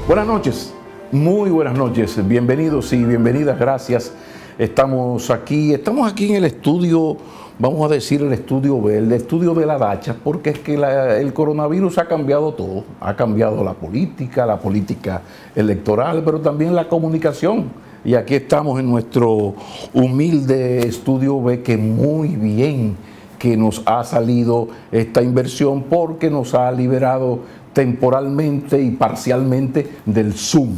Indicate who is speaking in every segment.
Speaker 1: Buenas noches, muy buenas noches, bienvenidos y bienvenidas, gracias. Estamos aquí en el estudio, vamos a decir el estudio B, el estudio de la Dacha, porque es que el coronavirus ha cambiado todo, ha cambiado la política electoral, pero también la comunicación. Y aquí estamos en nuestro humilde estudio B, que muy bien que nos ha salido esta inversión porque nos ha liberado temporalmente y parcialmente del Zoom,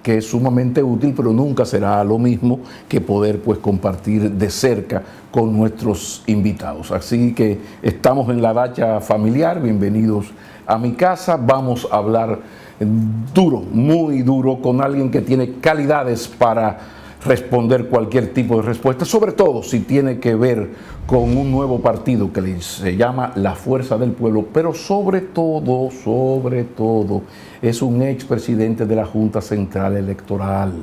Speaker 1: que es sumamente útil, pero nunca será lo mismo que poder compartir de cerca con nuestros invitados. Así que estamos en la Dacha familiar, bienvenidos a mi casa. Vamos a hablar duro, muy duro, con alguien que tiene calidades para responder cualquier tipo de respuesta, sobre todo si tiene que ver con un nuevo partido que se llama La Fuerza del Pueblo, pero sobre todo, es un expresidente de la Junta Central Electoral.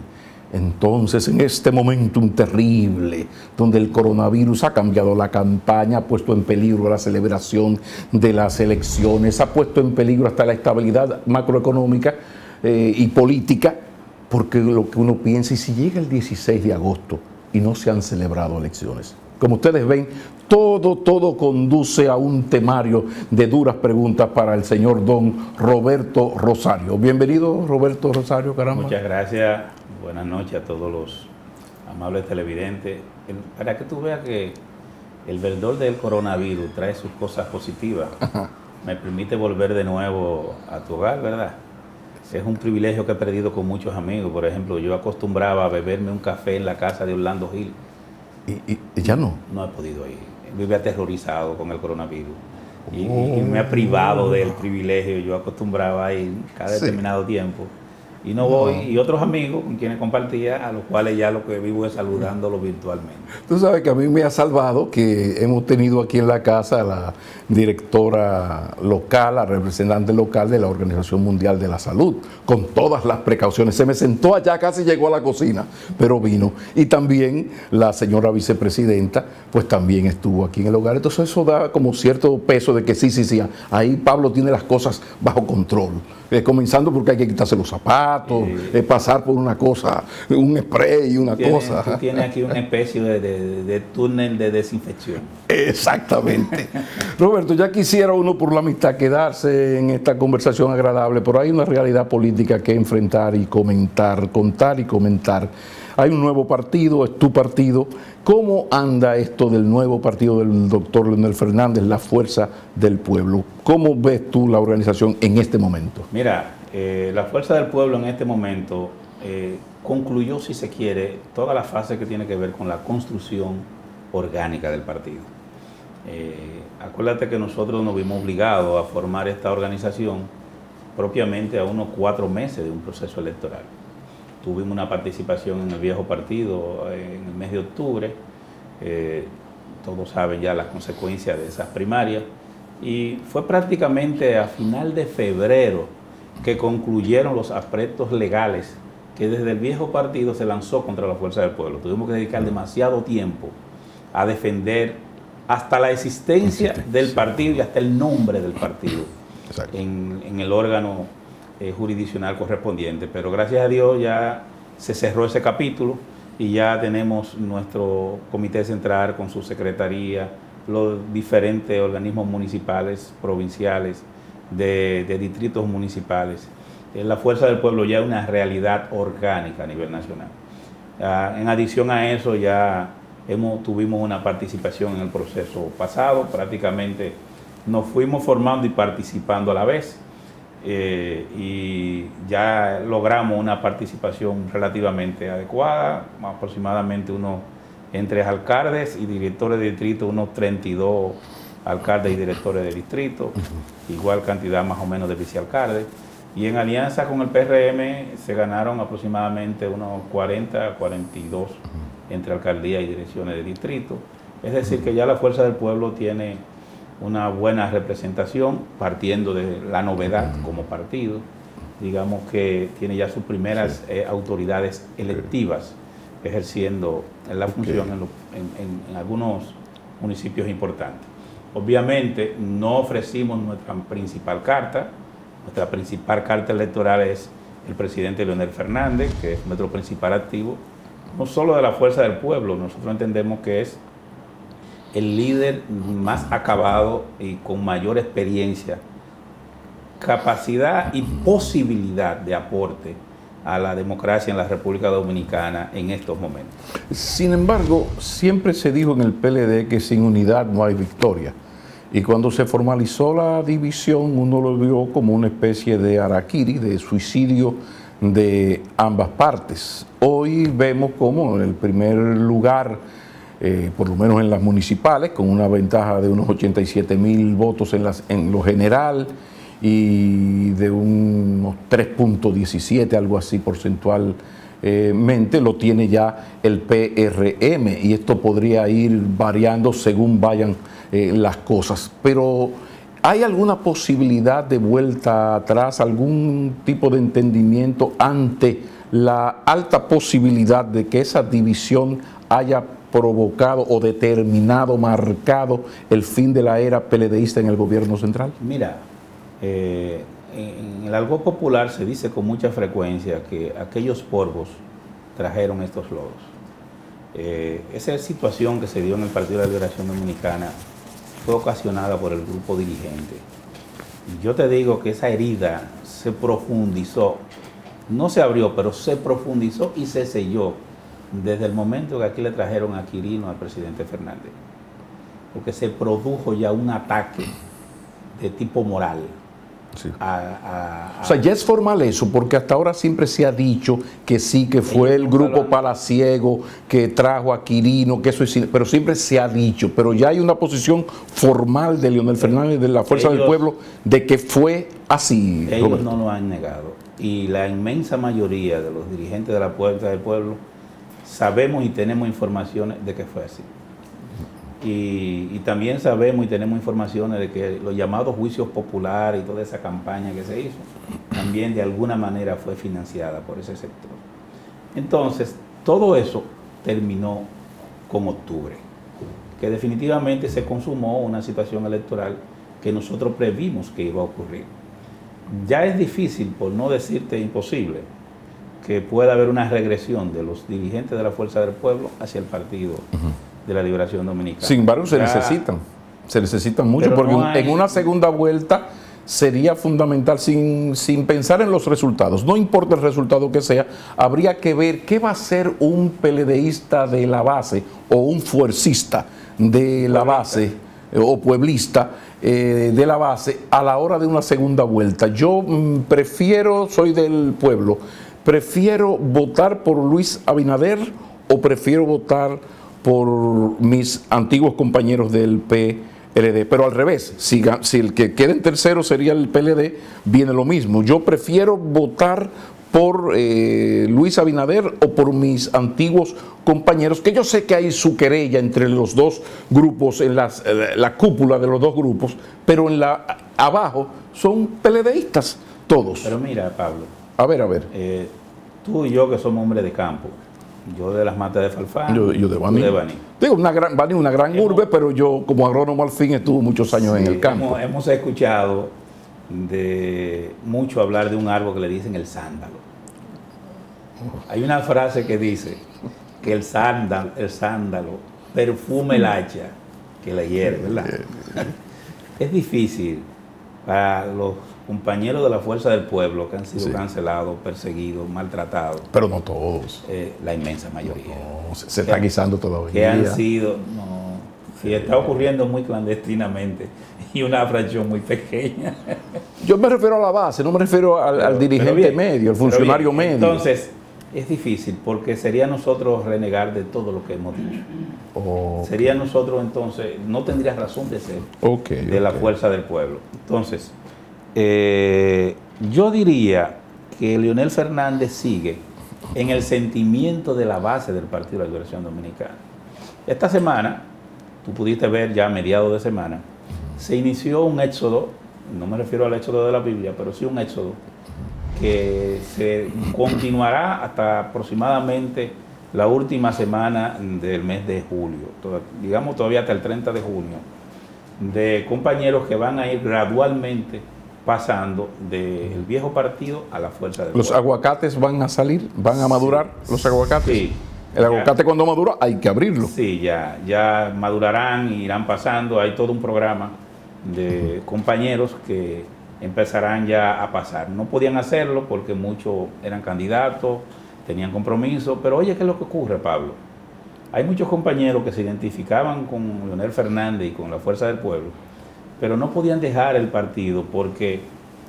Speaker 1: Entonces, en este momentum terrible, donde el coronavirus ha cambiado la campaña, ha puesto en peligro la celebración de las elecciones, ha puesto en peligro hasta la estabilidad macroeconómica y política, porque lo que uno piensa, y si llega el 16 de agosto y no se han celebrado elecciones. Como ustedes ven, todo conduce a un temario de duras preguntas para el señor don Roberto Rosario. Bienvenido, Roberto Rosario, caramba.
Speaker 2: Muchas gracias, buenas noches a todos los amables televidentes. Para que tú veas que el verdor del coronavirus trae sus cosas positivas, me permite volver de nuevo a tu hogar, ¿verdad? Es un privilegio que he perdido con muchos amigos. Por ejemplo, yo acostumbraba a beberme un café en la casa de Orlando Gil.
Speaker 1: ¿Y ya no?
Speaker 2: No he podido ir. Vive aterrorizado con el coronavirus. Y me ha privado del privilegio. Yo acostumbraba a ir cada determinado tiempo. Y no voy. Y otros amigos con quienes compartía, a los cuales ya lo que vivo es saludándolos virtualmente.
Speaker 1: Tú sabes que a mí me ha salvado que hemos tenido aquí en la casa a la directora local, la representante local de la Organización Mundial de la Salud, con todas las precauciones. Se me sentó allá, casi llegó a la cocina, pero vino. Y también la señora vicepresidenta, pues también estuvo aquí en el hogar. Entonces eso da como cierto peso de que sí, ahí Pablo tiene las cosas bajo control. Comenzando porque hay que quitarse los zapatos, pasar por una cosa, un spray y una cosa.
Speaker 2: Tú tienes aquí una especie de túnel de desinfección.
Speaker 1: Exactamente. Roberto, ya quisiera uno por la amistad quedarse en esta conversación agradable, pero hay una realidad política que enfrentar y comentar, contar y comentar. Hay un nuevo partido, es tu partido. ¿Cómo anda esto del nuevo partido del doctor Leonel Fernández, La Fuerza del Pueblo? ¿Cómo ves tú la organización en este momento?
Speaker 2: Mira, La Fuerza del Pueblo en este momento concluyó, si se quiere, toda la fase que tiene que ver con la construcción orgánica del partido. Acuérdate que nosotros nos vimos obligados a formar esta organización propiamente a unos 4 meses de un proceso electoral. Tuvimos una participación en el viejo partido en el mes de octubre. Todos saben ya las consecuencias de esas primarias. Y fue prácticamente a final de febrero que concluyeron los aspectos legales que desde el viejo partido se lanzó contra la Fuerza del Pueblo. Tuvimos que dedicar demasiado tiempo a defender hasta la existencia del partido y hasta el nombre del partido en el órgano jurisdiccional correspondiente, pero gracias a Dios ya se cerró ese capítulo y ya tenemos nuestro comité central con su secretaría, los diferentes organismos municipales, provinciales, de distritos municipales. La Fuerza del Pueblo ya es una realidad orgánica a nivel nacional. En adición a eso ya tuvimos una participación en el proceso pasado, prácticamente nos fuimos formando y participando a la vez. Y ya logramos una participación relativamente adecuada, aproximadamente entre alcaldes y directores de distrito, unos 32 alcaldes y directores de distrito, igual cantidad más o menos de vicealcaldes, y en alianza con el PRM se ganaron aproximadamente unos 40, 42 entre alcaldía y direcciones de distrito. Es decir, que ya la Fuerza del Pueblo tiene una buena representación, partiendo de la novedad como partido. Digamos que tiene ya sus primeras autoridades electivas ejerciendo la función en algunos municipios importantes. Obviamente no ofrecimos nuestra principal carta electoral es el presidente Leonel Fernández, que es nuestro principal activo, no solo de la Fuerza del Pueblo, nosotros entendemos que es el líder más acabado y con mayor experiencia, capacidad y posibilidad de aporte a la democracia en la República Dominicana en estos momentos.
Speaker 1: Sin embargo, siempre se dijo en el PLD que sin unidad no hay victoria. Y cuando se formalizó la división, uno lo vio como una especie de harakiri, de suicidio de ambas partes. Hoy vemos como en el primer lugar, por lo menos en las municipales, con una ventaja de unos 87,000 votos en lo general, y de unos 3.17, algo así porcentualmente, lo tiene ya el PRM, y esto podría ir variando según vayan las cosas. Pero ¿hay alguna posibilidad de vuelta atrás, algún tipo de entendimiento ante la alta posibilidad de que esa división haya provocado o determinado, marcado el fin de la era PLDista en el gobierno central? Mira,
Speaker 2: en el algo popular se dice con mucha frecuencia que aquellos polvos trajeron estos lodos. Esa situación que se dio en el Partido de la Liberación Dominicana fue ocasionada por el grupo dirigente. Y yo te digo que esa herida se profundizó, no se abrió, pero se profundizó y se selló desde el momento que aquí le trajeron a Quirino al presidente Fernández. Porque se produjo ya un ataque de tipo moral.
Speaker 1: Sí. O sea, ya es formal eso, porque hasta ahora siempre se ha dicho que sí, que fue el grupo Palaciego que trajo a Quirino, que eso es, pero siempre se ha dicho, pero ya hay una posición formal de Leonel Fernández, de la Fuerza del Pueblo, de que fue así.
Speaker 2: Ellos
Speaker 1: Roberto
Speaker 2: no lo han negado, y la inmensa mayoría de los dirigentes de la Fuerza del Pueblo sabemos y tenemos informaciones de que fue así. Y también sabemos y tenemos informaciones de que los llamados juicios populares y toda esa campaña que se hizo, también de alguna manera fue financiada por ese sector. Entonces, todo eso terminó con octubre, que definitivamente se consumó una situación electoral que nosotros previmos que iba a ocurrir. Ya es difícil, por no decirte imposible, que pueda haber una regresión de los dirigentes de la Fuerza del Pueblo hacia el Partido de la Liberación Dominicana.
Speaker 1: Sin embargo, se necesitan mucho, porque no en una segunda vuelta sería fundamental, sin pensar en los resultados, no importa el resultado que sea, habría que ver qué va a ser un PLDista de la base o un fuercista de la base o pueblista de la base a la hora de una segunda vuelta. Yo prefiero, soy del pueblo, prefiero votar por Luis Abinader o prefiero votar por mis antiguos compañeros del PLD, pero al revés, si el que quede en tercero sería el PLD, viene lo mismo. Yo prefiero votar por Luis Abinader o por mis antiguos compañeros, que yo sé que hay su querella entre los dos grupos, en la cúpula de los dos grupos, pero abajo son PLDistas todos.
Speaker 2: Pero mira, Pablo,
Speaker 1: a ver.
Speaker 2: Tú y yo, que somos hombres de campo, yo de las Matas de Falfán,
Speaker 1: yo de Baní. Digo, Baní una gran urbe, pero yo como agrónomo al fin estuve muchos años en el campo.
Speaker 2: Hemos escuchado mucho hablar de un árbol que le dicen el sándalo. Hay una frase que dice que el sándalo perfume el hacha que la hiere, ¿verdad? Es difícil para los compañeros de la Fuerza del Pueblo que han sido cancelados, perseguidos, maltratados.
Speaker 1: Pero no todos.
Speaker 2: La inmensa mayoría.
Speaker 1: No, se está guisando todavía.
Speaker 2: Que han sido, y está ocurriendo muy clandestinamente y una fracción muy pequeña.
Speaker 1: Yo me refiero a la base, no me refiero al dirigente medio, al funcionario medio.
Speaker 2: Entonces, es difícil porque sería nosotros renegar de todo lo que hemos dicho. Sería nosotros entonces, no tendría razón de ser de la Fuerza del Pueblo. Entonces, yo diría que Leonel Fernández sigue en el sentimiento de la base del Partido de la Liberación Dominicana. Esta semana, tú pudiste ver ya a mediados de semana, se inició un éxodo, no me refiero al éxodo de la Biblia, pero sí un éxodo que se continuará hasta aproximadamente la última semana del mes de julio, digamos todavía hasta el 30 de junio, de compañeros que van a ir gradualmente pasando del viejo partido a la fuerza del
Speaker 1: ¿Los
Speaker 2: pueblo.
Speaker 1: aguacates van a salir? ¿Van a madurar los aguacates?
Speaker 2: Sí.
Speaker 1: El aguacate cuando madura hay que abrirlo.
Speaker 2: Sí, ya madurarán, irán pasando. Hay todo un programa de compañeros que empezarán ya a pasar. No podían hacerlo porque muchos eran candidatos, tenían compromiso, pero oye, ¿qué es lo que ocurre, Pablo? Hay muchos compañeros que se identificaban con Leonel Fernández y con la Fuerza del Pueblo, pero no podían dejar el partido porque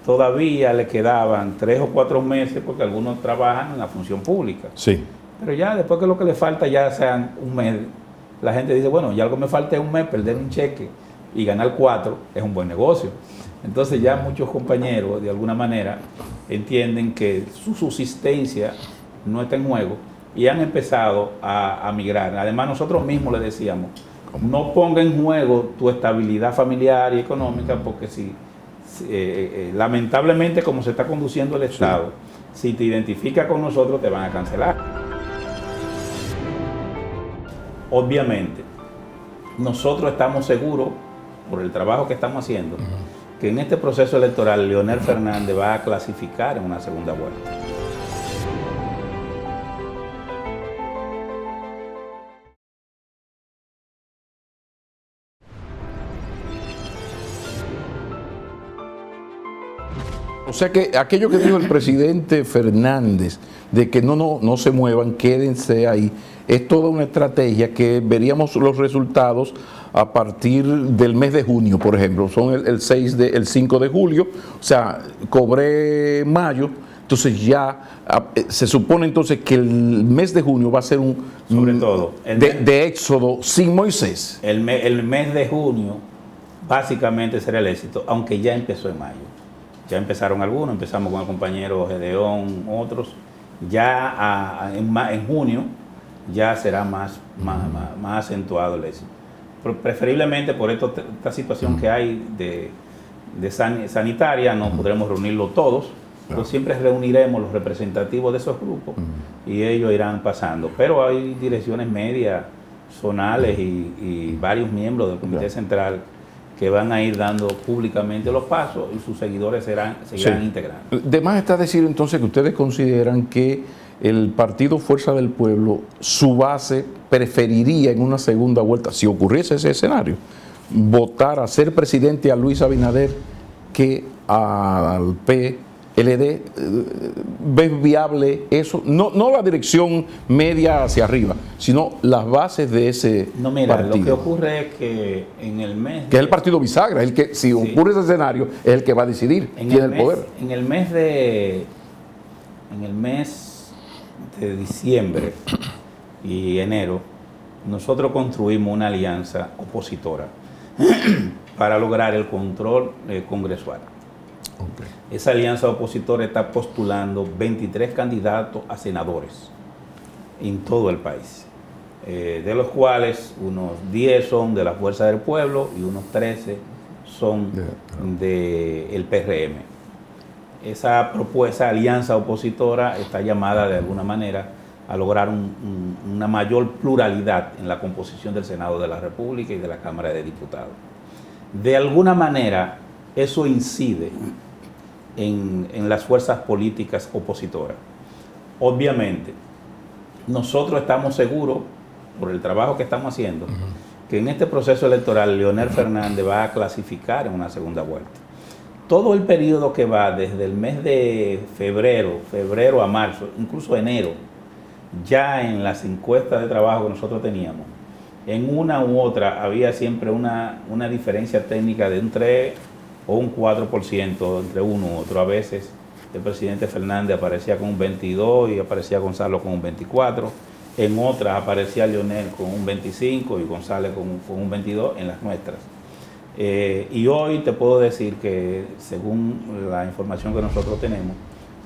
Speaker 2: todavía le quedaban 3 o 4 meses, porque algunos trabajan en la función pública.
Speaker 1: Sí.
Speaker 2: Pero ya después que lo que le falta ya sean un mes, la gente dice, bueno, ya algo me falta es un mes, perder un cheque y ganar 4 es un buen negocio. Entonces ya muchos compañeros de alguna manera entienden que su subsistencia no está en juego y han empezado a migrar. Además nosotros mismos le decíamos, no ponga en juego tu estabilidad familiar y económica porque lamentablemente como se está conduciendo el Estado, si te identificas con nosotros te van a cancelar. Obviamente, nosotros estamos seguros, por el trabajo que estamos haciendo, que en este proceso electoral Leonel Fernández va a clasificar en una segunda vuelta.
Speaker 1: O sea que aquello que dijo el presidente Fernández de que no se muevan, quédense ahí, es toda una estrategia que veríamos los resultados a partir del mes de junio, por ejemplo. Son el 5 de julio, o sea, cobré mayo, entonces ya se supone entonces que el mes de junio va a ser un
Speaker 2: sobre todo
Speaker 1: de éxodo sin Moisés.
Speaker 2: El mes de junio básicamente será el éxito, aunque ya empezó en mayo. Ya empezaron algunos, empezamos con el compañero Gedeón, otros. Ya en junio ya será más acentuado el éxito. Preferiblemente por esta situación que hay de sanitaria, no podremos reunirlo todos, pero siempre reuniremos los representativos de esos grupos y ellos irán pasando. Pero hay direcciones medias, zonales y varios miembros del Comité Central que van a ir dando públicamente los pasos y sus seguidores seguirán integrando.
Speaker 1: De más está decir entonces que ustedes consideran que el partido Fuerza del Pueblo, su base preferiría en una segunda vuelta, si ocurriese ese escenario, votar a ser presidente a Luis Abinader que al PLD. ¿Ves viable eso? No la dirección media hacia arriba, sino las bases de ese partido.
Speaker 2: Lo que ocurre es que en el mes...
Speaker 1: Que es el partido bisagra, el que si ocurre ese escenario, es el que va a decidir quién es el poder.
Speaker 2: En el mes de diciembre y enero, nosotros construimos una alianza opositora para lograr el control congresual. Esa alianza opositora está postulando 23 candidatos a senadores en todo el país, de los cuales unos 10 son de la Fuerza del Pueblo y unos 13 son del PRM. Esa propuesta, alianza opositora, está llamada de alguna manera a lograr una mayor pluralidad en la composición del Senado de la República y de la Cámara de Diputados. De alguna manera, eso incide en las fuerzas políticas opositoras. Obviamente, nosotros estamos seguros, por el trabajo que estamos haciendo, que en este proceso electoral Leonel Fernández va a clasificar en una segunda vuelta. Todo el periodo que va desde el mes de febrero a marzo, incluso enero, ya en las encuestas de trabajo que nosotros teníamos, en una u otra había siempre una diferencia técnica de un 3 o un 4% entre uno u otro. A veces el presidente Fernández aparecía con un 22 y aparecía Gonzalo con un 24. En otras aparecía Leonel con un 25 y González con un 22 en las nuestras. Y hoy te puedo decir que, según la información que nosotros tenemos,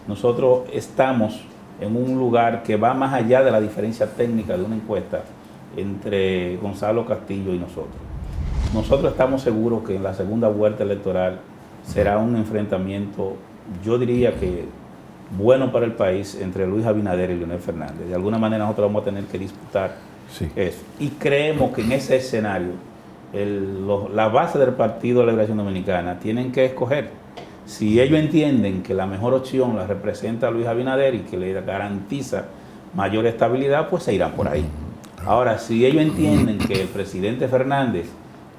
Speaker 2: nosotros estamos en un lugar que va más allá de la diferencia técnica de una encuesta entre Gonzalo Castillo y nosotros. Nosotros estamos seguros que en la segunda vuelta electoral será un enfrentamiento, yo diría que bueno para el país, entre Luis Abinader y Leonel Fernández. De alguna manera nosotros vamos a tener que disputar eso. Y creemos que en ese escenario la base del Partido de la Liberación Dominicana tienen que escoger Si ellos entienden que la mejor opción la representa Luis Abinader y que le garantiza mayor estabilidad, pues se irán por ahí. Ahora, si ellos entienden que el presidente Fernández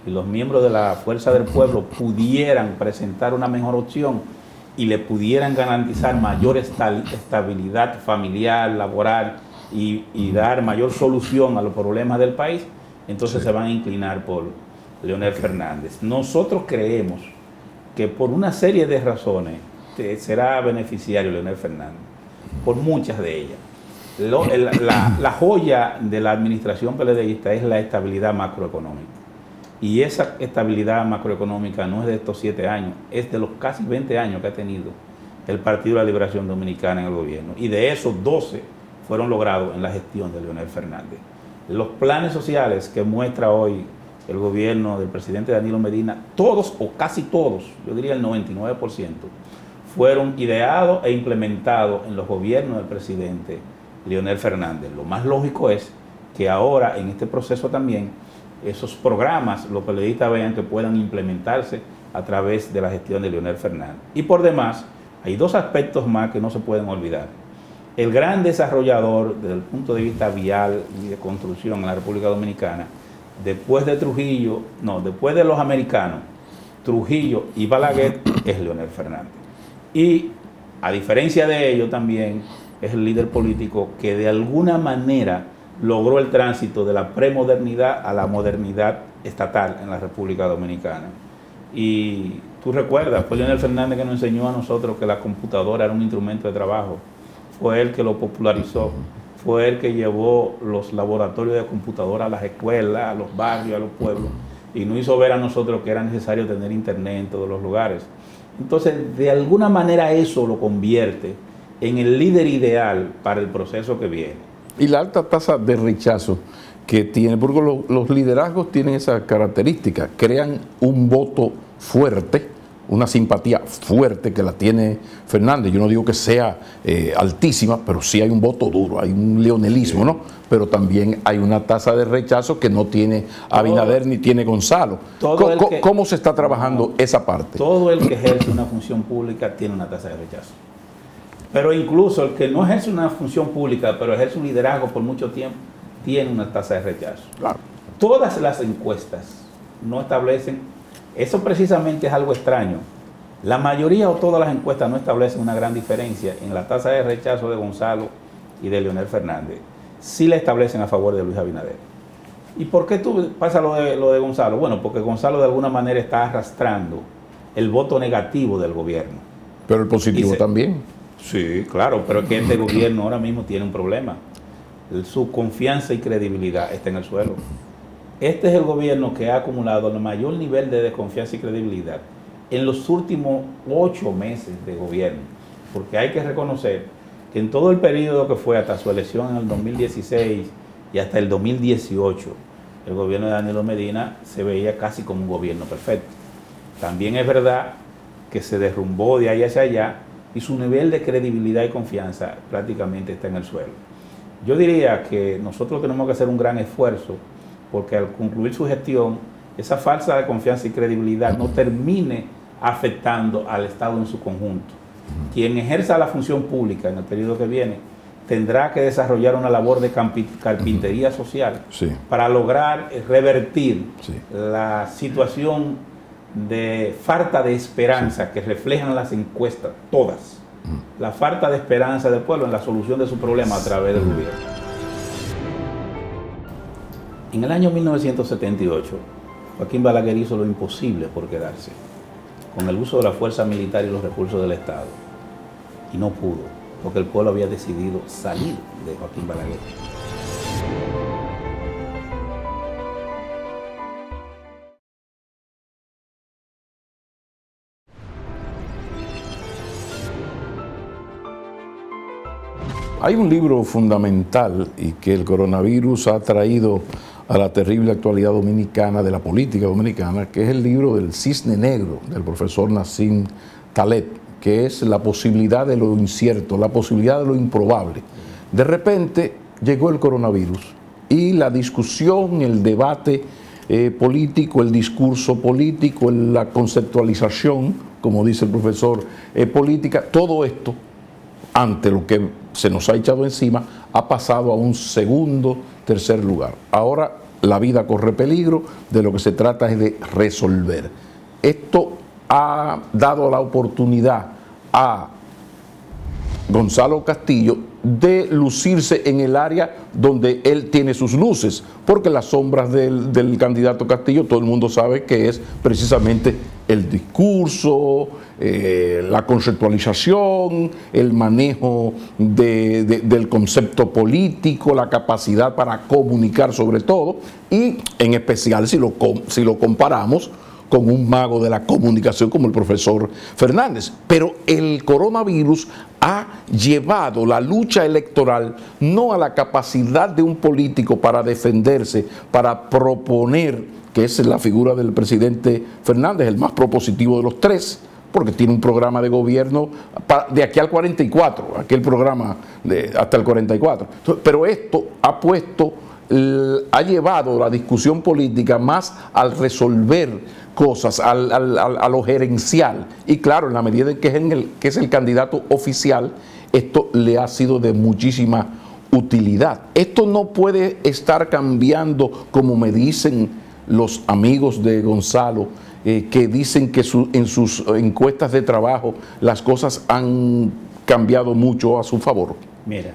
Speaker 2: y los miembros de la Fuerza del Pueblo pudieran presentar una mejor opción y le pudieran garantizar mayor estabilidad familiar, laboral y dar mayor solución a los problemas del país, entonces se van a inclinar por Leonel Fernández. Nosotros creemos que por una serie de razones será beneficiario Leonel Fernández, por muchas de ellas. La joya de la administración PLDista es la estabilidad macroeconómica. Y esa estabilidad macroeconómica no es de estos 7 años, es de los casi 20 años que ha tenido el Partido de la Liberación Dominicana en el gobierno. Y de esos 12 fueron logrados en la gestión de Leonel Fernández. Los planes sociales que muestra hoy el gobierno del presidente Danilo Medina, todos o casi todos, yo diría el 99%, fueron ideados e implementados en los gobiernos del presidente Leonel Fernández. Lo más lógico es que ahora, en este proceso también, esos programas, los periodistas vean que puedan implementarse a través de la gestión de Leonel Fernández. Y por demás, hay 2 aspectos más que no se pueden olvidar. El gran desarrollador desde el punto de vista vial y de construcción en la República Dominicana, después de Trujillo, no, después de los americanos, Trujillo y Balaguer, es Leonel Fernández. Y a diferencia de ello también es el líder político que de alguna manera logró el tránsito de la premodernidad a la modernidad estatal en la República Dominicana. Y tú recuerdas, fue Leonel Fernández que nos enseñó a nosotros que la computadora era un instrumento de trabajo. Fue él que lo popularizó, fue él que llevó los laboratorios de computadora a las escuelas, a los barrios, a los pueblos, y nos hizo ver a nosotros que era necesario tener internet en todos los lugares. Entonces, de alguna manera eso lo convierte en el líder ideal para el proceso que viene.
Speaker 1: Y la alta tasa de rechazo que tiene, porque los liderazgos tienen esa característica, crean un voto fuerte, una simpatía fuerte que la tiene Fernández. Yo no digo que sea altísima, pero sí hay un voto duro, hay un leonelismo, ¿no? Pero también hay una tasa de rechazo que no tiene Abinader ni tiene Gonzalo. ¿Cómo se está trabajando esa parte?
Speaker 2: Todo el que ejerce una función pública tiene una tasa de rechazo. Pero incluso el que no ejerce una función pública, pero ejerce un liderazgo por mucho tiempo, tiene una tasa de rechazo.
Speaker 1: Claro.
Speaker 2: Todas las encuestas no establecen, eso precisamente es algo extraño. La mayoría o todas las encuestas no establecen una gran diferencia en la tasa de rechazo de Gonzalo y de Leonel Fernández. Sí la establecen a favor de Luis Abinader. ¿Y por qué pasa lo de Gonzalo? Bueno, porque Gonzalo de alguna manera está arrastrando el voto negativo del gobierno.
Speaker 1: Pero el positivo también.
Speaker 2: Sí, claro, pero es que este gobierno ahora mismo tiene un problema. Su confianza y credibilidad está en el suelo. Este es el gobierno que ha acumulado el mayor nivel de desconfianza y credibilidad en los últimos 8 meses de gobierno. Porque hay que reconocer que en todo el periodo que fue hasta su elección en el 2016 y hasta el 2018, el gobierno de Danilo Medina se veía casi como un gobierno perfecto. También es verdad que se derrumbó de ahí hacia allá y su nivel de credibilidad y confianza prácticamente está en el suelo. Yo diría que nosotros tenemos que hacer un gran esfuerzo porque al concluir su gestión, esa falsa de confianza y credibilidad no termine afectando al Estado en su conjunto. Quien ejerza la función pública en el periodo que viene tendrá que desarrollar una labor de carpintería social para lograr revertir la situación de falta de esperanza que reflejan las encuestas, todas. La falta de esperanza del pueblo en la solución de su problema a través del gobierno. En el año 1978, Joaquín Balaguer hizo lo imposible por quedarse, con el uso de la fuerza militar y los recursos del Estado. Y no pudo, porque el pueblo había decidido salir de Joaquín Balaguer.
Speaker 1: Hay un libro fundamental y que el coronavirus ha traído a la terrible actualidad dominicana, de la política dominicana, que es el libro del Cisne Negro, del profesor Nassim Taleb, que es la posibilidad de lo incierto, la posibilidad de lo improbable. De repente llegó el coronavirus y la discusión, el debate político, el discurso político, la conceptualización, como dice el profesor, política, todo esto, ante lo que se nos ha echado encima, ha pasado a un segundo, tercer lugar. Ahora la vida corre peligro, de lo que se trata es de resolver. Esto ha dado la oportunidad a Gonzalo Castillo de lucirse en el área donde él tiene sus luces, porque las sombras del candidato Castillo todo el mundo sabe que es precisamente el discurso, la conceptualización, el manejo del concepto político, la capacidad para comunicar sobre todo, y en especial si lo comparamos con un mago de la comunicación como el profesor Fernández. Pero el coronavirus ha llevado la lucha electoral no a la capacidad de un político para defenderse, para proponer, que es la figura del presidente Fernández, el más propositivo de los tres, porque tiene un programa de gobierno de aquí al 44, aquel programa hasta el 44. Pero esto ha llevado la discusión política más al resolver cosas, a lo gerencial. Y claro, en la medida en que es el candidato oficial, esto le ha sido de muchísima utilidad. Esto no puede estar cambiando, como me dicen los amigos de Gonzalo, que dicen que en sus encuestas de trabajo las cosas han cambiado mucho a su favor.
Speaker 2: Mira,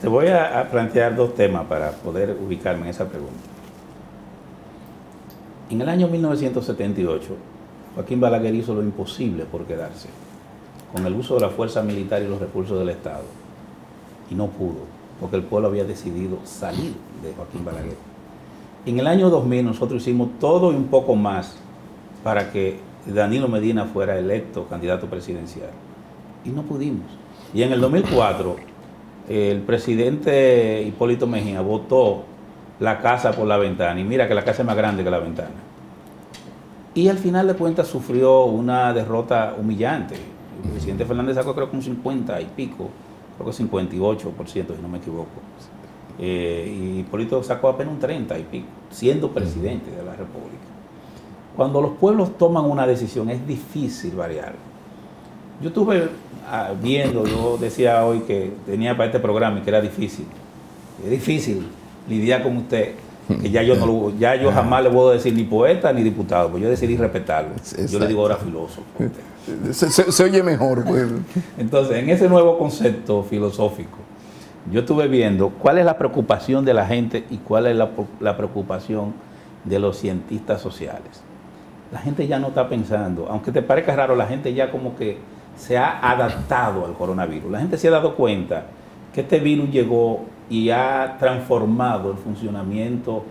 Speaker 2: te voy a plantear dos temas para poder ubicarme en esa pregunta. En el año 1978, Joaquín Balaguer hizo lo imposible por quedarse, con el uso de la fuerza militar y los recursos del Estado. Y no pudo, porque el pueblo había decidido salir de Joaquín Balaguer. En el año 2000 nosotros hicimos todo y un poco más para que Danilo Medina fuera electo candidato presidencial. Y no pudimos. Y en el 2004, el presidente Hipólito Mejía votó la casa por la ventana. Y mira que la casa es más grande que la ventana. Y al final de cuentas sufrió una derrota humillante. El presidente Fernández sacó creo que un 50 y pico, creo que 58%, si no me equivoco. Y Hipólito sacó apenas un 30 y pico, siendo presidente de la República. Cuando los pueblos toman una decisión es difícil variar. Yo estuve viendo, yo decía hoy que tenía para este programa y que era difícil. Es difícil lidiar con usted, que ya yo jamás le puedo decir ni poeta ni diputado, pues yo decidí respetarlo. Yo le digo ahora filósofo.
Speaker 1: Se oye mejor, pues.
Speaker 2: Entonces, en ese nuevo concepto filosófico, yo estuve viendo cuál es la preocupación de la gente y cuál es la preocupación de los cientistas sociales. La gente ya no está pensando, aunque te parezca raro, la gente ya como que se ha adaptado al coronavirus. La gente se ha dado cuenta que este virus llegó y ha transformado el funcionamiento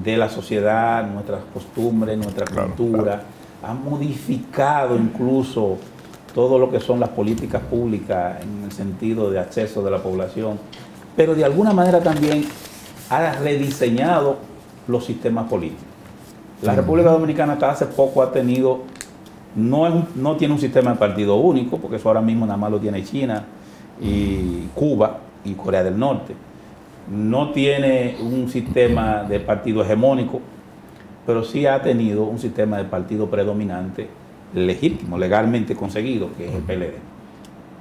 Speaker 2: de la sociedad, nuestras costumbres, nuestra cultura, ha modificado incluso todo lo que son las políticas públicas en el sentido de acceso de la población, pero de alguna manera también ha rediseñado los sistemas políticos. La República Dominicana hasta hace poco ha tenido, no tiene un sistema de partido único, porque eso ahora mismo nada más lo tiene China y Cuba y Corea del Norte. No tiene un sistema de partido hegemónico, pero sí ha tenido un sistema de partido predominante legítimo, legalmente conseguido, que es el PLD.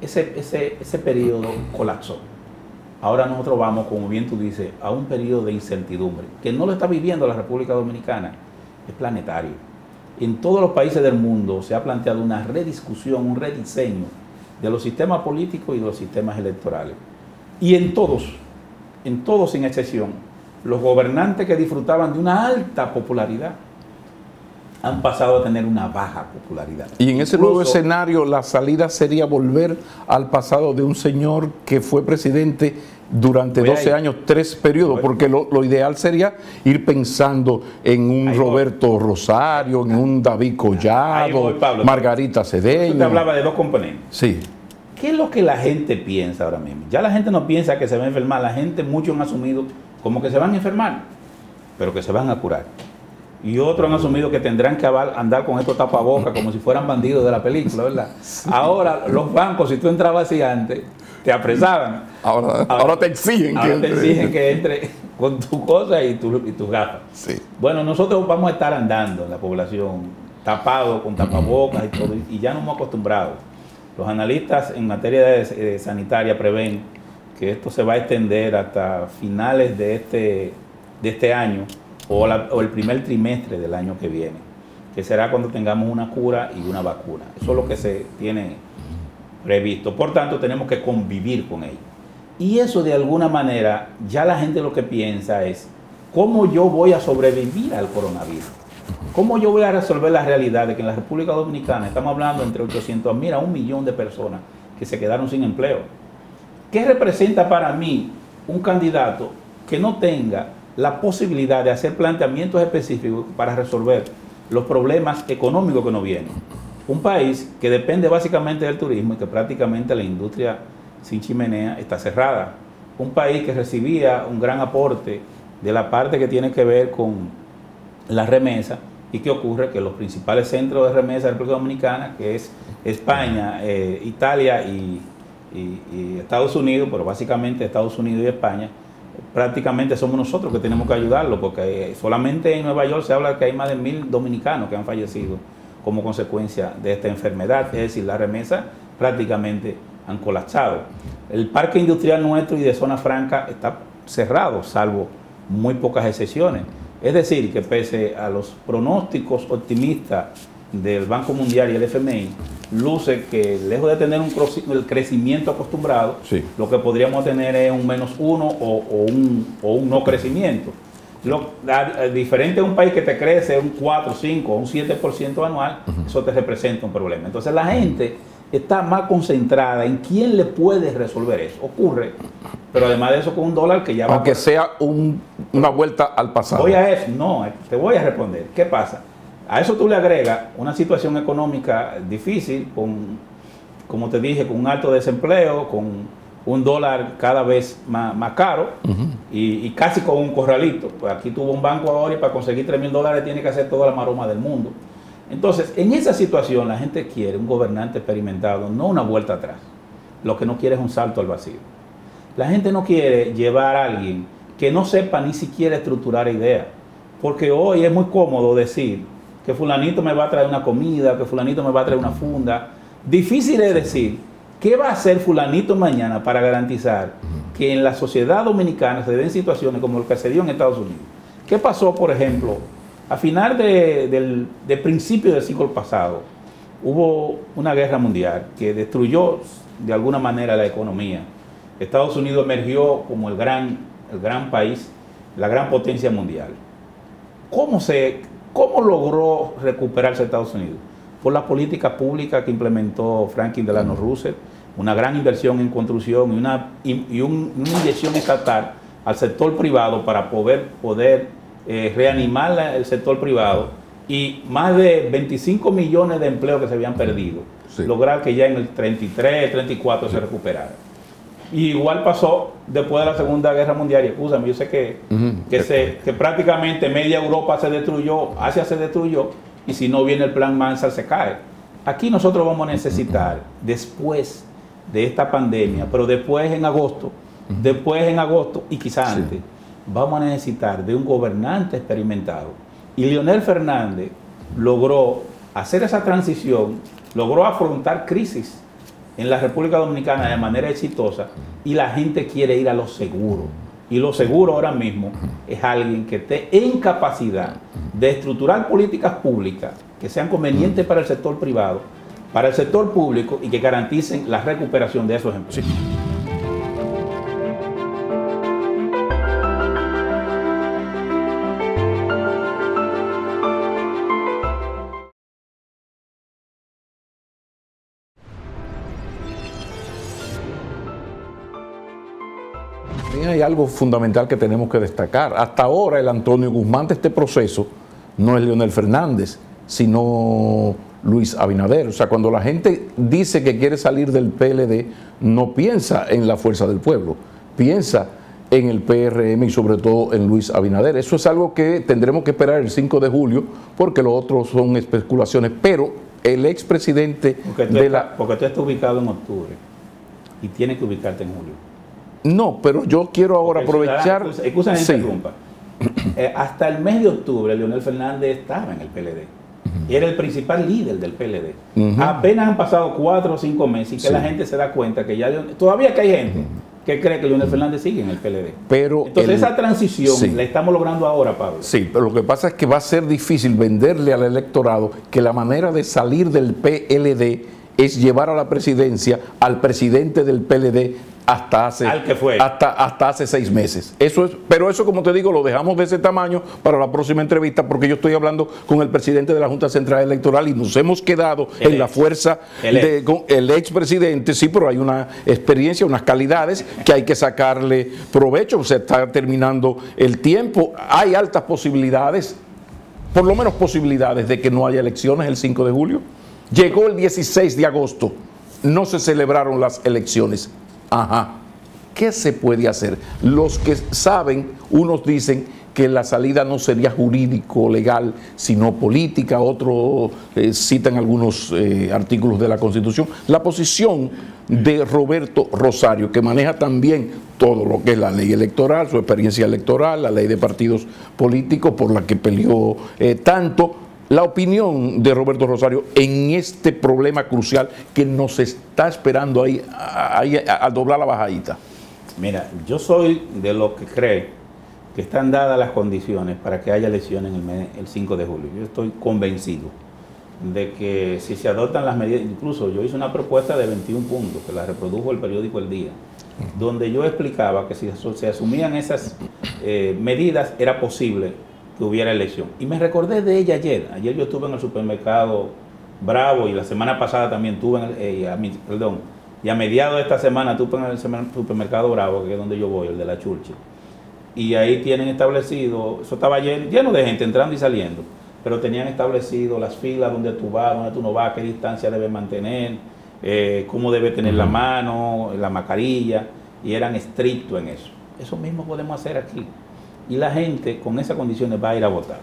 Speaker 2: Ese periodo colapsó. Ahora nosotros vamos, como bien tú dices, a un periodo de incertidumbre, que no lo está viviendo la República Dominicana, es planetario. En todos los países del mundo se ha planteado una rediscusión, un rediseño de los sistemas políticos y de los sistemas electorales. Y en todos sin excepción, los gobernantes que disfrutaban de una alta popularidad han pasado a tener una baja popularidad.
Speaker 1: Y en ese nuevo escenario la salida sería volver al pasado de un señor que fue presidente durante 12 años, 3 periodos, porque lo ideal sería ir pensando en un Roberto Rosario, en un David Collado, Margarita Cedeño.
Speaker 2: Usted hablaba de dos componentes.
Speaker 1: Sí.
Speaker 2: ¿Qué es lo que la gente piensa ahora mismo? Ya la gente no piensa que se va a enfermar, la gente, muchos han asumido como que se van a enfermar, pero que se van a curar. Y otros han asumido que tendrán que andar con estos tapabocas como si fueran bandidos de la película, ¿verdad? Sí. Ahora, los bancos, si tú entrabas así antes, te apresaban.
Speaker 1: Ahora te exigen
Speaker 2: que entre con tu cosa y tus gafas.
Speaker 1: Sí.
Speaker 2: Bueno, nosotros vamos a estar andando en la población, tapados, con tapabocas y todo, y ya nos hemos acostumbrado. Los analistas en materia sanitaria prevén que esto se va a extender hasta finales de este año o el primer trimestre del año que viene, que será cuando tengamos una cura y una vacuna. Eso es lo que se tiene previsto. Por tanto, tenemos que convivir con ello. Y eso, de alguna manera, ya la gente lo que piensa es, ¿cómo yo voy a sobrevivir al coronavirus? ¿Cómo yo voy a resolver la realidad de que en la República Dominicana estamos hablando entre 800.000 a 1 millón de personas que se quedaron sin empleo? ¿Qué representa para mí un candidato que no tenga la posibilidad de hacer planteamientos específicos para resolver los problemas económicos que nos vienen? Un país que depende básicamente del turismo y que prácticamente la industria sin chimenea está cerrada. Un país que recibía un gran aporte de la parte que tiene que ver con la remesa. ¿Y qué ocurre? Que los principales centros de remesa de la República Dominicana, que es España, Italia y Estados Unidos, pero básicamente Estados Unidos y España, prácticamente somos nosotros que tenemos que ayudarlo, porque solamente en Nueva York se habla de que hay más de 1.000 dominicanos que han fallecido como consecuencia de esta enfermedad. Es decir, las remesas prácticamente han colapsado. El parque industrial nuestro y de zona franca está cerrado, salvo muy pocas excepciones. Es decir, que pese a los pronósticos optimistas del Banco Mundial y el FMI, luce que lejos de tener el crecimiento acostumbrado, sí, lo que podríamos tener es un -1 o un no crecimiento. Diferente a un país que te crece un 4, 5 o un 7% anual, eso te representa un problema. Entonces la gente está más concentrada en quién le puede resolver eso. Ocurre, pero además de eso, con un dólar que ya va...
Speaker 1: Aunque sea una vuelta al pasado.
Speaker 2: Voy a eso, no, te voy a responder. ¿Qué pasa? A eso tú le agregas una situación económica difícil, como te dije, con un alto desempleo, con un dólar cada vez más caro y casi con un corralito. Pues aquí tuvo un banco ahora y para conseguir $3.000 tiene que hacer toda la maroma del mundo. Entonces, en esa situación la gente quiere un gobernante experimentado, no una vuelta atrás. Lo que no quiere es un salto al vacío. La gente no quiere llevar a alguien que no sepa ni siquiera estructurar ideas. Porque hoy es muy cómodo decir que fulanito me va a traer una comida, que fulanito me va a traer una funda. Difícil es decir, ¿qué va a hacer fulanito mañana para garantizar que en la sociedad dominicana se den situaciones como lo que se dio en Estados Unidos? ¿Qué pasó, por ejemplo? A final de principio del siglo pasado, hubo una guerra mundial que destruyó de alguna manera la economía. Estados Unidos emergió como el gran país, la gran potencia mundial. ¿Cómo logró recuperarse Estados Unidos? Por la política pública que implementó Franklin Delano Roosevelt, una gran inversión en construcción y una inyección estatal al sector privado para poder reanimar el sector privado y más de 25 millones de empleos que se habían perdido, sí, lograr que ya en el 33, 34 se recuperara. Y igual pasó después de la Segunda Guerra Mundial, y escúchame, yo sé que prácticamente media Europa se destruyó, Asia se destruyó, y si no viene el plan Marshall se cae. Aquí nosotros vamos a necesitar, después de esta pandemia, pero después en agosto y quizás antes, vamos a necesitar de un gobernante experimentado. Y Leonel Fernández logró hacer esa transición, logró afrontar crisis en la República Dominicana de manera exitosa, y la gente quiere ir a lo seguro. Y lo seguro ahora mismo es alguien que esté en capacidad de estructurar políticas públicas que sean convenientes para el sector privado, para el sector público, y que garanticen la recuperación de esos empleos. Sí.
Speaker 1: Hay algo fundamental que tenemos que destacar. Hasta ahora el Antonio Guzmán de este proceso no es Leonel Fernández, sino Luis Abinader. O sea, cuando la gente dice que quiere salir del PLD, no piensa en la Fuerza del Pueblo, piensa en el PRM y sobre todo en Luis Abinader. Eso es algo que tendremos que esperar el 5 de julio, porque lo otro son especulaciones. Pero el expresidente
Speaker 2: porque tú estás ubicado en octubre y tienes que ubicarte en julio.
Speaker 1: No, pero yo quiero ahora aprovechar...
Speaker 2: Escúchame, interrumpa. Hasta el mes de octubre, Leonel Fernández estaba en el PLD. Era el principal líder del PLD. Apenas han pasado 4 o 5 meses y que la gente se da cuenta que ya... Todavía que hay gente que cree que Leonel Fernández sigue en el PLD. Pero entonces esa transición la estamos logrando ahora, Pablo.
Speaker 1: Sí, pero lo que pasa es que va a ser difícil venderle al electorado que la manera de salir del PLD es llevar a la presidencia al presidente del PLD hasta hace 6 meses. Eso es, pero eso, como te digo, lo dejamos de ese tamaño para la próxima entrevista, porque yo estoy hablando con el presidente de la Junta Central Electoral y nos hemos quedado en la fuerza del expresidente. Sí, pero hay una experiencia, unas calidades que hay que sacarle provecho. Se está terminando el tiempo. Hay altas posibilidades, por lo menos posibilidades, de que no haya elecciones el 5 de julio. Llegó el 16 de agosto, no se celebraron las elecciones. Ajá. ¿Qué se puede hacer? Los que saben, unos dicen que la salida no sería jurídico, legal, sino política, otros citan algunos artículos de la Constitución. La posición de Roberto Rosario, que maneja también todo lo que es la ley electoral, su experiencia electoral, la ley de partidos políticos por la que peleó tanto. La opinión de Roberto Rosario en este problema crucial que nos está esperando ahí a doblar la bajadita.
Speaker 2: Mira, yo soy de los que cree que están dadas las condiciones para que haya elecciones el 5 de julio. Yo estoy convencido de que si se adoptan las medidas, incluso yo hice una propuesta de 21 puntos que la reprodujo el periódico El Día, donde yo explicaba que si se asumían esas medidas era posible que hubiera elección. Y me recordé de ella ayer. Ayer yo estuve en el supermercado Bravo y la semana pasada también estuve y a mediados de esta semana estuve en el supermercado Bravo, que es donde yo voy, el de la Churchill. Y ahí tienen establecido, eso estaba lleno de gente entrando y saliendo, pero tenían establecido las filas donde tú vas, donde tú no vas, qué distancia debes mantener, cómo debe tener la mano, la mascarilla, y eran estrictos en eso. Eso mismo podemos hacer aquí. Y la gente con esas condiciones va a ir a votar.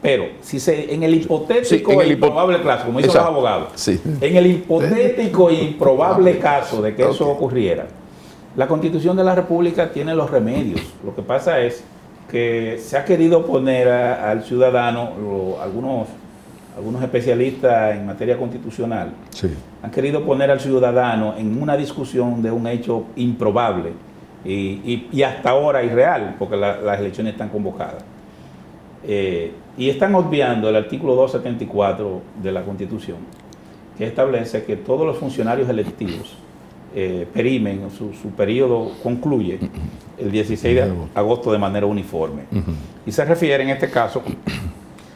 Speaker 2: Pero si en el hipotético e improbable caso, como dicen los abogados, en el hipotético e improbable caso de que eso ocurriera, la Constitución de la República tiene los remedios. Lo que pasa es que se ha querido poner al ciudadano, algunos especialistas en materia constitucional, han querido poner al ciudadano en una discusión de un hecho improbable y hasta ahora irreal, porque las elecciones están convocadas. Y están obviando el artículo 274 de la Constitución, que establece que todos los funcionarios electivos perimen, su periodo concluye el 16 de agosto de manera uniforme. Y se refiere en este caso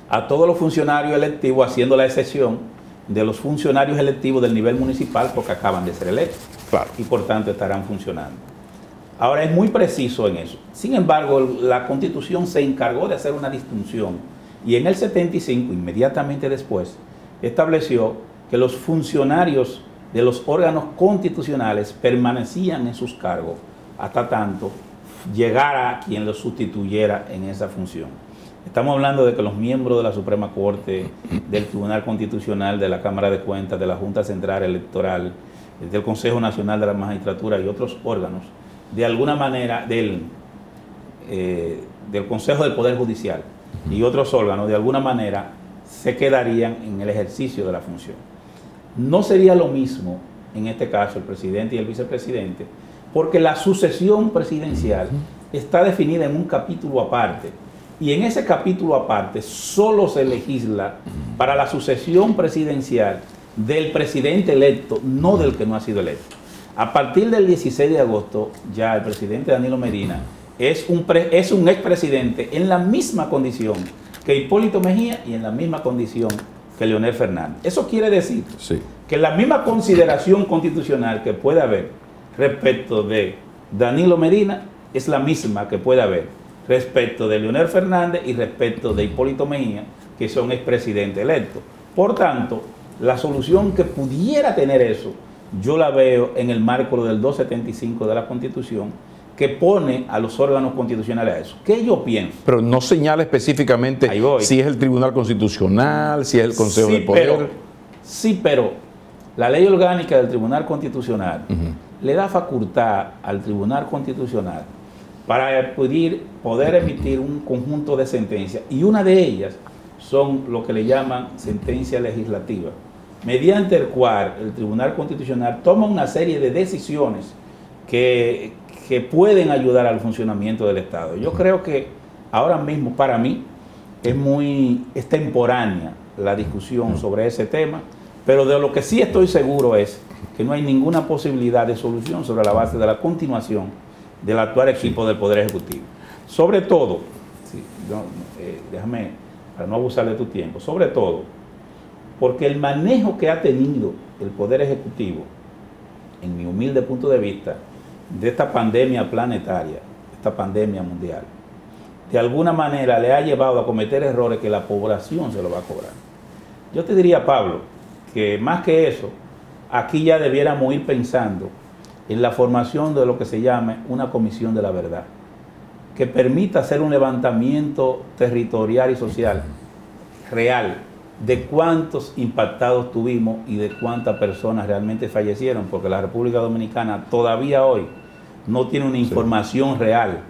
Speaker 2: a todos los funcionarios electivos, haciendo la excepción de los funcionarios electivos del nivel municipal, porque acaban de ser electos y por tanto estarán funcionando. Ahora, es muy preciso en eso. Sin embargo, la Constitución se encargó de hacer una distinción y en el 75, inmediatamente después, estableció que los funcionarios de los órganos constitucionales permanecían en sus cargos hasta tanto llegara quien los sustituyera en esa función. Estamos hablando de que los miembros de la Suprema Corte, del Tribunal Constitucional, de la Cámara de Cuentas, de la Junta Central Electoral, del Consejo Nacional de la Magistratura y otros órganos, de alguna manera del Consejo del Poder Judicial y otros órganos, de alguna manera se quedarían en el ejercicio de la función. No sería lo mismo en este caso el presidente y el vicepresidente, porque la sucesión presidencial está definida en un capítulo aparte, y en ese capítulo aparte solo se legisla para la sucesión presidencial del presidente electo, no del que no ha sido electo. A partir del 16 de agosto, ya el presidente Danilo Medina es un expresidente en la misma condición que Hipólito Mejía y en la misma condición que Leonel Fernández. Eso quiere decir que la misma consideración constitucional que puede haber respecto de Danilo Medina es la misma que puede haber respecto de Leonel Fernández y respecto de Hipólito Mejía, que son expresidentes electos. Por tanto, la solución que pudiera tener eso, yo la veo en el marco del 275 de la Constitución, que pone a los órganos constitucionales a eso. ¿Qué yo pienso?
Speaker 1: Pero no señala específicamente si es el Tribunal Constitucional, si es el Consejo del Poder.
Speaker 2: Pero la ley orgánica del Tribunal Constitucional le da facultad al Tribunal Constitucional para poder emitir un conjunto de sentencias, y una de ellas son lo que le llaman sentencia legislativa, mediante el cual el Tribunal Constitucional toma una serie de decisiones que pueden ayudar al funcionamiento del Estado. Yo creo que ahora mismo, para mí, es extemporánea la discusión sobre ese tema, pero de lo que sí estoy seguro es que no hay ninguna posibilidad de solución sobre la base de la continuación del actual equipo del Poder Ejecutivo. Sobre todo, déjame, para no abusar de tu tiempo, sobre todo, porque el manejo que ha tenido el Poder Ejecutivo, en mi humilde punto de vista, de esta pandemia planetaria, esta pandemia mundial, de alguna manera le ha llevado a cometer errores que la población se lo va a cobrar. Yo te diría, Pablo, que más que eso, aquí ya debiéramos ir pensando en la formación de lo que se llama una comisión de la verdad, que permita hacer un levantamiento territorial y social real de cuántos impactados tuvimos y de cuántas personas realmente fallecieron, porque la República Dominicana todavía hoy no tiene una información real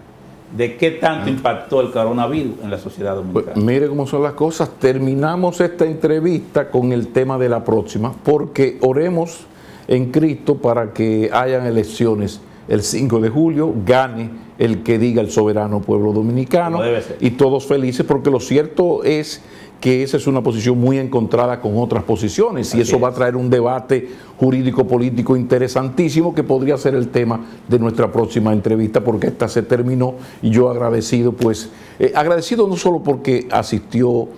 Speaker 2: de qué tanto impactó el coronavirus en la sociedad dominicana.
Speaker 1: Pues, mire cómo son las cosas. Terminamos esta entrevista con el tema de la próxima, porque oremos en Cristo para que hayan elecciones el 5 de julio, gane el que diga el soberano pueblo dominicano, y todos felices, porque lo cierto es que esa es una posición muy encontrada con otras posiciones, y eso va a traer un debate jurídico-político interesantísimo que podría ser el tema de nuestra próxima entrevista, porque esta se terminó y yo agradecido, pues, agradecido no solo porque asistió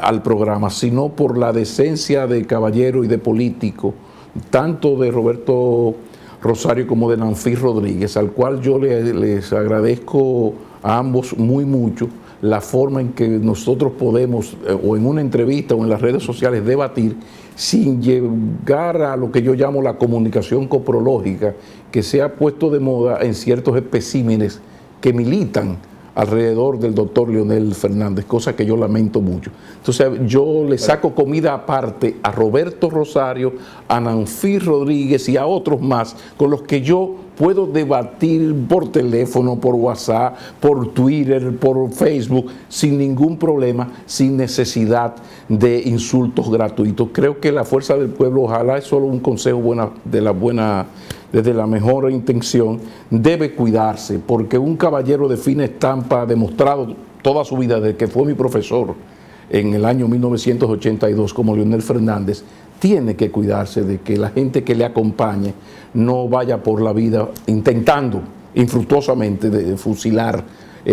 Speaker 1: al programa, sino por la decencia de caballero y de político, tanto de Roberto Rosario como de Nanfis Rodríguez, al cual yo les agradezco a ambos muy mucho la forma en que nosotros podemos, o en una entrevista o en las redes sociales, debatir sin llegar a lo que yo llamo la comunicación coprológica, que se ha puesto de moda en ciertos especímenes que militan alrededor del doctor Leonel Fernández, cosa que yo lamento mucho. Entonces yo le saco comida aparte a Roberto Rosario, a Nanfis Rodríguez y a otros más con los que yo puedo debatir por teléfono, por WhatsApp, por Twitter, por Facebook, sin ningún problema, sin necesidad de insultos gratuitos. Creo que la fuerza del pueblo, ojalá es solo un consejo desde la mejor intención, debe cuidarse, porque un caballero de fina estampa ha demostrado toda su vida, desde que fue mi profesor en el año 1982 como Leonel Fernández, tiene que cuidarse de que la gente que le acompañe no vaya por la vida intentando infructuosamente de fusilar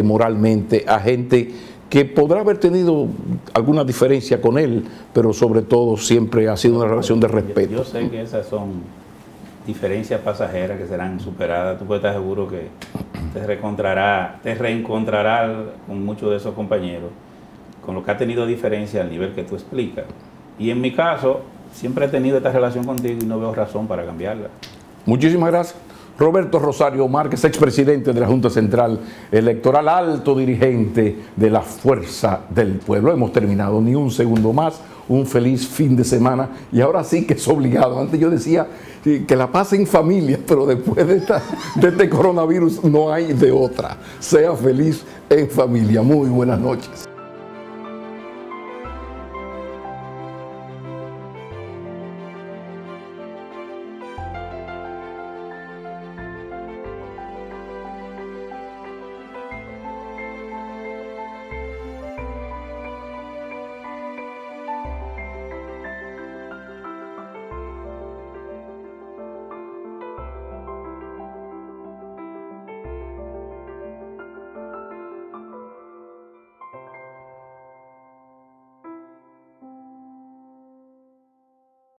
Speaker 1: moralmente a gente que podrá haber tenido alguna diferencia con él, pero sobre todo siempre ha sido una relación de respeto.
Speaker 2: Yo sé que esas son diferencias pasajeras que serán superadas. Tú puedes estar seguro que te reencontrarás con muchos de esos compañeros, con lo que ha tenido diferencia al nivel que tú explicas. Y en mi caso, siempre he tenido esta relación contigo y no veo razón para cambiarla.
Speaker 1: Muchísimas gracias. Roberto Rosario Márquez, expresidente de la Junta Central Electoral, alto dirigente de la Fuerza del Pueblo. Hemos terminado, ni un segundo más. Un feliz fin de semana. Y ahora sí que es obligado. Antes yo decía que la pase en familia, pero después de este coronavirus no hay de otra. Sea feliz en familia. Muy buenas noches.